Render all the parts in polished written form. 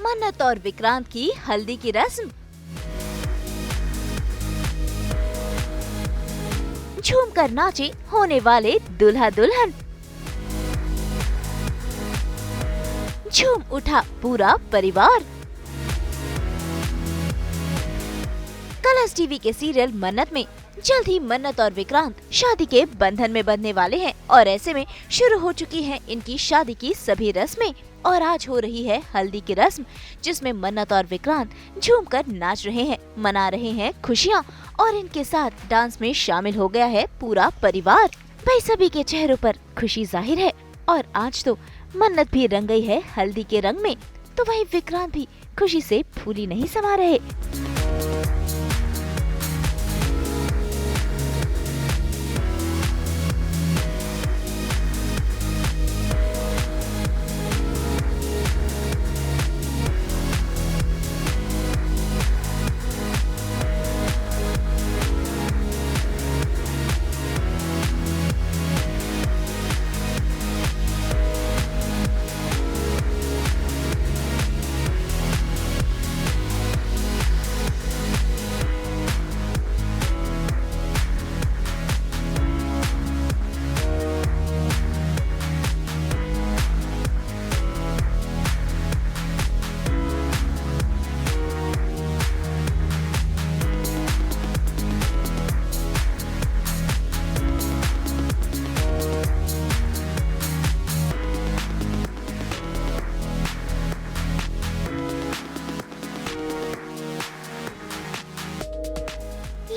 मन्नत और विक्रांत की हल्दी की रस्म। झूम कर नाचे होने वाले दूल्हा दुल्हन। झूम उठा पूरा परिवार। कलर्स टीवी के सीरियल मन्नत में जल्द ही मन्नत और विक्रांत शादी के बंधन में बंधने वाले हैं और ऐसे में शुरू हो चुकी है इनकी शादी की सभी रस्में। और आज हो रही है हल्दी की रस्म, जिसमें मन्नत और विक्रांत झूमकर नाच रहे हैं, मना रहे हैं खुशियाँ और इनके साथ डांस में शामिल हो गया है पूरा परिवार। भाई सभी के चेहरों पर खुशी जाहिर है और आज तो मन्नत भी रंग गई है हल्दी के रंग में, तो वहीं विक्रांत भी खुशी से फूली नहीं समा रहे।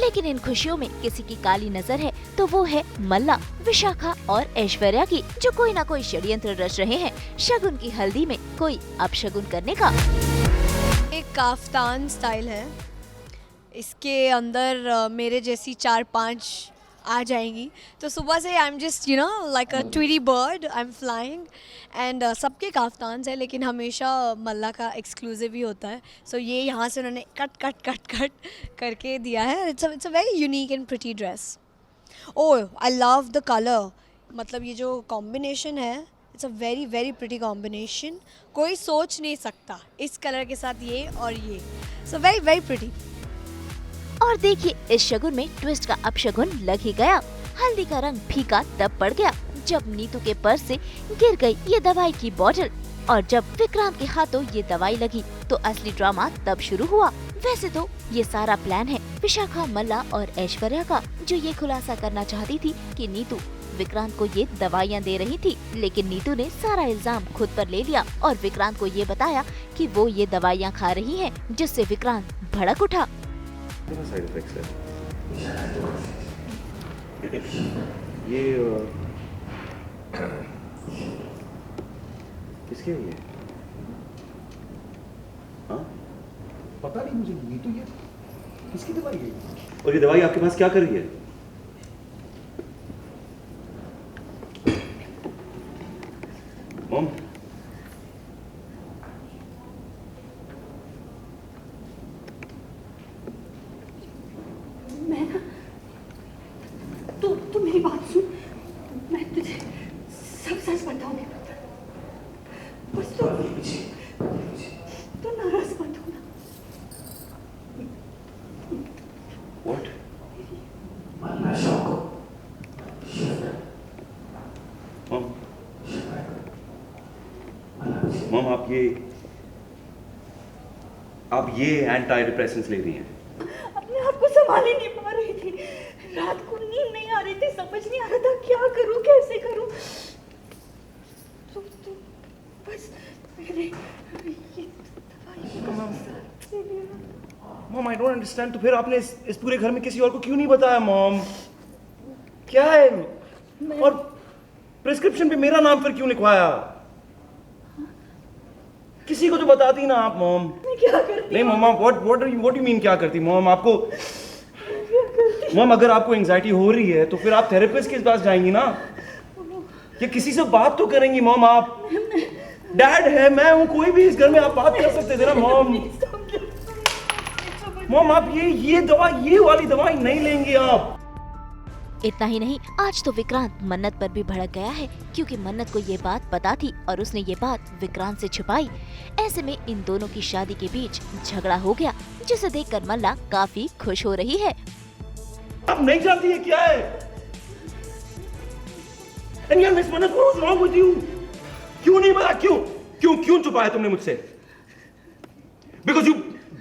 लेकिन इन खुशियों में किसी की काली नजर है तो वो है मल्ला, विशाखा और ऐश्वर्या की, जो कोई ना कोई षड्यंत्र रच रहे हैं शगुन की हल्दी में कोई अपशगुन करने का। एक काफ्तान स्टाइल है, इसके अंदर मेरे जैसी 4-5 आ जाएंगी। तो सुबह से I am just like a Tweety bird, I am flying and सबके काफ्तान है, लेकिन हमेशा मल्ला का एक्सक्लूसिव ही होता है। सो ये यहाँ से उन्होंने कट कट कट कट करके दिया है। It's a very unique and pretty dress. Oh I love the colour, मतलब ये जो कॉम्बिनेशन है, it's a very very pretty combination. कोई सोच नहीं सकता इस कलर के साथ ये और ये, सो वेरी वेरी प्रिटी। और देखिए इस शगुन में ट्विस्ट का अपशगुन लग ही गया। हल्दी का रंग फीका तब पड़ गया जब नीतू के पर्स से गिर गई ये दवाई की बोतल, और जब विक्रांत के हाथों ये दवाई लगी तो असली ड्रामा तब शुरू हुआ। वैसे तो ये सारा प्लान है विशाखा, मल्ला और ऐश्वर्या का, जो ये खुलासा करना चाहती थी कि नीतू विक्रांत को ये दवाइयाँ दे रही थी, लेकिन नीतू ने सारा इल्जाम खुद पर ले लिया और विक्रांत को ये बताया कि वो ये दवाइयाँ खा रही है, जिससे विक्रांत भड़क उठा। साइड इफेक्ट्स है ये किसके है ये? हाँ पता नहीं मुझे, ये तो ये किसकी दवाई है? और ये दवाई आपके पास क्या कर रही है? मॉम, तू मेरी बात सुन, मैं तुझे सब सच बताऊंगी, बस तू नाराज मत होना। व्हाट? मॉम, मॉम आप ये एंटी डिप्रेसेंट्स ले रही हैं? अपने आप को संभाल ही नहीं पा रही थी, रात को नींद नहीं आ रही थी, समझ नहीं आ रहा था क्या करूं कैसे करूं। तू बस मेरे ये दवाई। मॉम आई डोंट अंडरस्टैंड, तो फिर आपने इस पूरे घर में किसी और को क्यों नहीं बताया मॉम? क्या है? और प्रिस्क्रिप्शन पे मेरा नाम फिर क्यों लिखवाया? किसी को तो बताती ना आप मॉम। मैं क्या करती? नहीं मॉम, व्हाट यू मीन क्या करती मॉम? आपको मॉम अगर आपको एंजाइटी हो रही है तो फिर आप थेरेपिस्ट के पास जाएंगी ना, या किसी से बात तो करेंगी मॉम। आप डैड है, मैं हूँ, कोई भी इस घर में आप बात कर सकते थे ना मॉम। मॉम आप ये वाली दवाई नहीं लेंगी आप। इतना ही नहीं, आज तो विक्रांत मन्नत पर भी भड़क गया है, क्योंकि मन्नत को ये बात पता थी और उसने ये बात विक्रांत से छुपाई। ऐसे में इन दोनों की शादी के बीच झगड़ा हो गया, जिसे देखकर मल्ला काफी खुश हो रही है। आप नहीं जानती है क्या है? And यार मिस मन्नत, what was wrong with you? क्यों नहीं पता? क्यों छुपाया तुमने मुझसे? Because you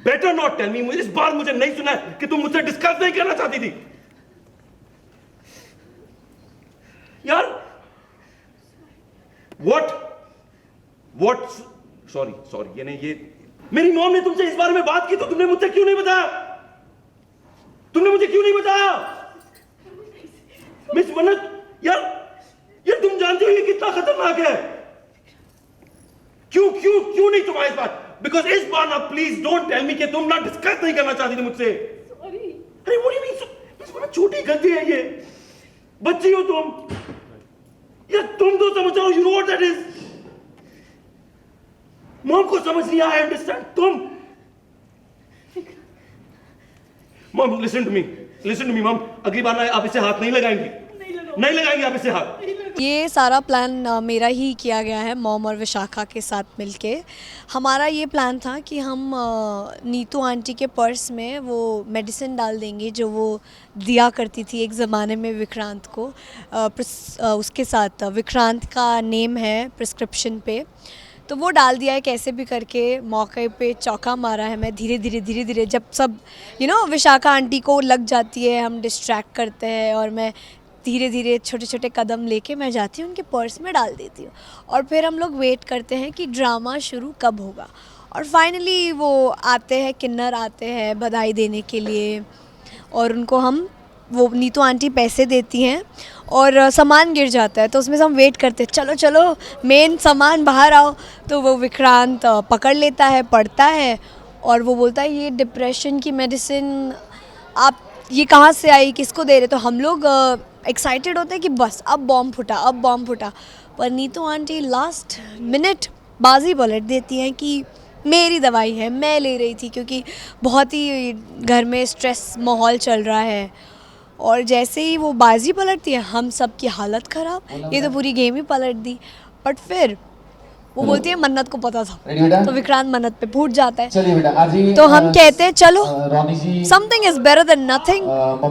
better not tell me, इस बार मुझे नहीं सुना है कि तुम मुझसे डिस्कस नहीं करना चाहती थी। यार what sorry ये मेरी मॉम ने तुमसे इस बारे में बात की तो तुमने मुझसे क्यों नहीं बताया? तुमने मुझे क्यों नहीं बताया? मिस मन्नत, यार तुम जानते हो ये कितना खतरनाक है। क्यों नहीं छुपाया इस बात? बिकॉज इस बार ना प्लीज डोंट टेल मी कि तुम ना डिस्कस नहीं करना चाहती थी मुझसे। अरे what do you mean? Miss मन्नत, छोटी गलती है ये, बच्ची हो तुम। यार तुम तो समझ जाओ, you know what that is. Mom को समझ नहीं आया, अंडरस्टैंड तुम। Mom listen to me mom, अगली बार ना आप इसे हाथ नहीं लगाएंगी, नहीं लगाएंगे आप इसे हाथ। ये सारा प्लान मेरा ही किया गया है मॉम और विशाखा के साथ मिलके। हमारा ये प्लान था कि हम नीतू आंटी के पर्स में वो मेडिसिन डाल देंगे जो वो दिया करती थी एक ज़माने में विक्रांत को। उसके साथ विक्रांत का नेम है प्रिस्क्रिप्शन पे, तो वो डाल दिया है कैसे भी करके। मौके पे चौका मारा है मैं धीरे धीरे जब सब विशाखा आंटी को लग जाती है, हम डिस्ट्रैक्ट करते हैं और मैं धीरे धीरे छोटे कदम लेके मैं जाती हूँ उनके पर्स में डाल देती हूँ। और फिर हम लोग वेट करते हैं कि ड्रामा शुरू कब होगा। और फाइनली वो आते हैं, किन्नर आते हैं बधाई देने के लिए, और उनको वो नीतू आंटी पैसे देती हैं और सामान गिर जाता है, तो उसमें से हम वेट करते हैं, चलो मेन सामान बाहर आओ। तो वो विक्रांत पकड़ लेता है, पढ़ता है और वो बोलता है ये डिप्रेशन की मेडिसिन आप ये कहाँ से आई, किसको दे रहे? तो हम लोग एक्साइटेड होते हैं कि बस अब बॉम्ब फूटा। पर नीतू आंटी लास्ट मिनट बाजी पलट देती हैं कि मेरी दवाई है, मैं ले रही थी, क्योंकि बहुत ही घर में स्ट्रेस माहौल चल रहा है। और जैसे ही वो बाजी पलटती है हम सब की हालत ख़राब, ये तो पूरी गेम ही पलट दी। बट फिर वो बोलती है मन्नत को पता था, तो विक्रांत मन्नत पे फूट जाता है। चलिए बेटा, आज ही तो हम कहते हैं चलो Roni ji something is better than nothing.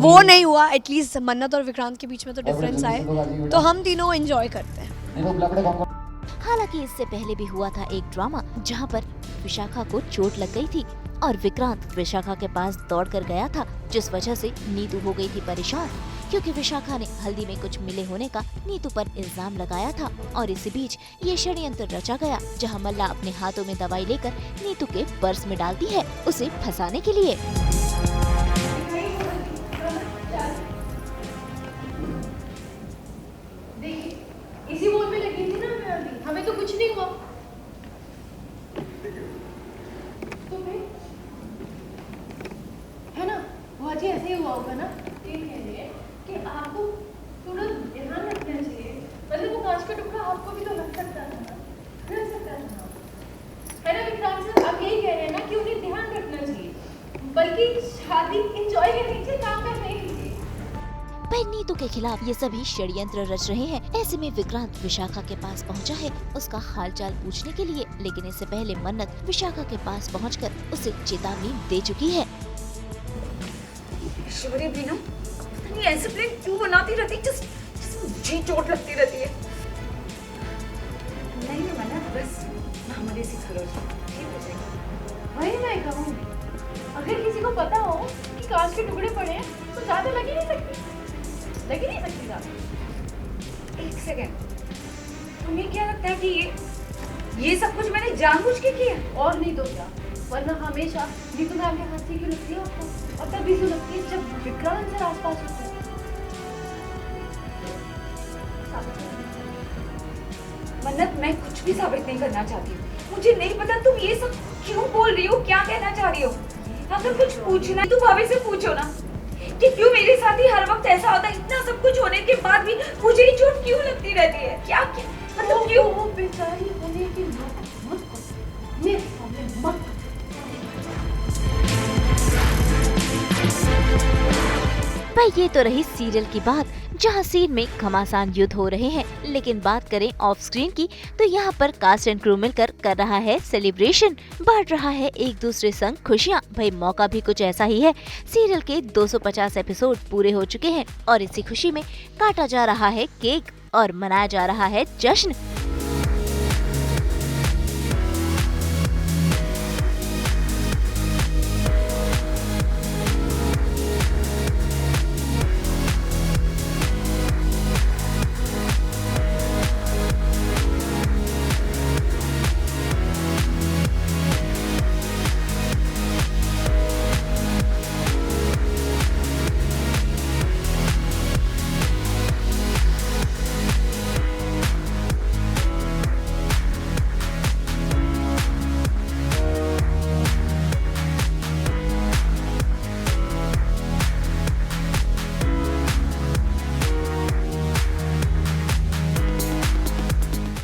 वो नहीं हुआ, एटलीस्ट मन्नत और विक्रांत के बीच में तो डिफरेंस आए, तो हम तीनों एंजॉय करते हैं। हालांकि इससे पहले भी हुआ था एक ड्रामा जहां पर विशाखा को चोट लग गई थी और विक्रांत विशाखा के पास दौड़ कर गया था, जिस वजह से नीतू हो गई थी परेशान, क्योंकि विशाखा ने हल्दी में कुछ मिले होने का नीतू पर इल्जाम लगाया था। और इसी बीच ये षड्यंत्र रचा गया जहां मल्ला अपने हाथों में दवाई लेकर नीतू के पर्स में डालती है उसे फंसाने के लिए। इसी बोल में लगी थी ना मैं अभी, हमें तो कुछ नहीं हुआ। तो फिर है ना, वो आज ऐसे ही हुआ होगा ना। ये कह रही है कि आपको थोड़ा ध्यान रखना चाहिए, मतलब वो कांच का टुकड़ा आपको भी तो लग सकता था ना, लग सकता था, है ना विक्रांत सर? आप यही कह रहे हैं ना कि उन्हें ध्यान रखना चाहिए, बल्कि शादी एंजॉय करनी चाहिए, काम करने के लिए। पर नीतू के खिलाफ ये सभी षड्यंत्र रच रहे हैं। ऐसे में विक्रांत विशाखा के पास पहुंचा है उसका हालचाल पूछने के लिए, लेकिन इससे पहले मन्नत विशाखा के पास पहुंचकर उसे चेतावनी दे चुकी है। शिवरी बीनू, ये ऐसे प्लान क्यों बनाती रहती, जिसमें मुझे चोट लगती रहती है। नहीं मन्नत, बस हमारे से खड़ो ठीक हो जाएगा। वही मैं कहूँ, अगर किसी को पता हो कि कांच के टुकड़े पड़े हैं तो ज्यादा लग ही नहीं सकती ज्यादा। एक सेकेंड, तुम्हें क्या लगता है कि ये सब कुछ मैंने जानबूझ के किया? और नहीं तो क्या, वरना हमेशा नीतू मैम के हाथ से क्यों लगती है आपको? और तभी तो लगती है जब विक्रांत सर आसपास होते हैं। मन्नत, मैं कुछ भी साबित नहीं करना चाहती हूँ। मुझे नहीं पता तुम ये सब क्यों बोल रही हो, क्या कहना चाह रही हो। अगर कुछ पूछना है तो भाभी से पूछो ना कि क्यों मेरे साथ ही हर वक्त ऐसा होता है। इतना सब कुछ होने के बाद भी मुझे ही चोट क्यों लगती रहती है? क्या मतलब क्यों? वो बेचारी होने की मत मेरे सामने मत। भाई ये तो रही सीरियल की बात, जहाँ सीन में घमासान युद्ध हो रहे हैं, लेकिन बात करें ऑफ स्क्रीन की तो यहाँ पर कास्ट एंड क्रू मिलकर कर रहा है सेलिब्रेशन, बांट रहा है एक दूसरे संग खुशियाँ। भाई मौका भी कुछ ऐसा ही है, सीरियल के 250 एपिसोड पूरे हो चुके हैं और इसी खुशी में काटा जा रहा है केक और मनाया जा रहा है जश्न।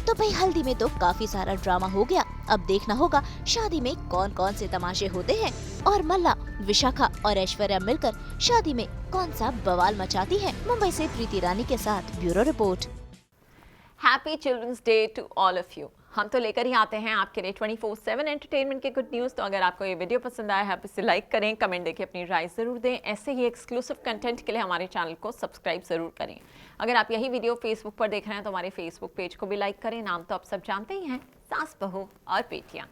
तो भाई हल्दी में तो काफी सारा ड्रामा हो गया, अब देखना होगा शादी में कौन कौन से तमाशे होते हैं और मल्ला, विशाखा और ऐश्वर्या मिलकर शादी में कौन सा बवाल मचाती हैं। मुंबई से प्रीति रानी के साथ bureau report. Happy children's day to all of you. हम तो लेकर ही आते हैं आपके लिए 24/7 एंटरटेनमेंट के गुड न्यूज़। तो अगर आपको ये वीडियो पसंद आया है आप इसे लाइक करें, कमेंट देके अपनी राय ज़रूर दें। ऐसे ही एक्सक्लूसिव कंटेंट के लिए हमारे चैनल को सब्सक्राइब ज़रूर करें। अगर आप यही वीडियो फेसबुक पर देख रहे हैं तो हमारे फेसबुक पेज को भी लाइक करें। नाम तो आप सब जानते ही हैं, सास बहू और बेटियाँ।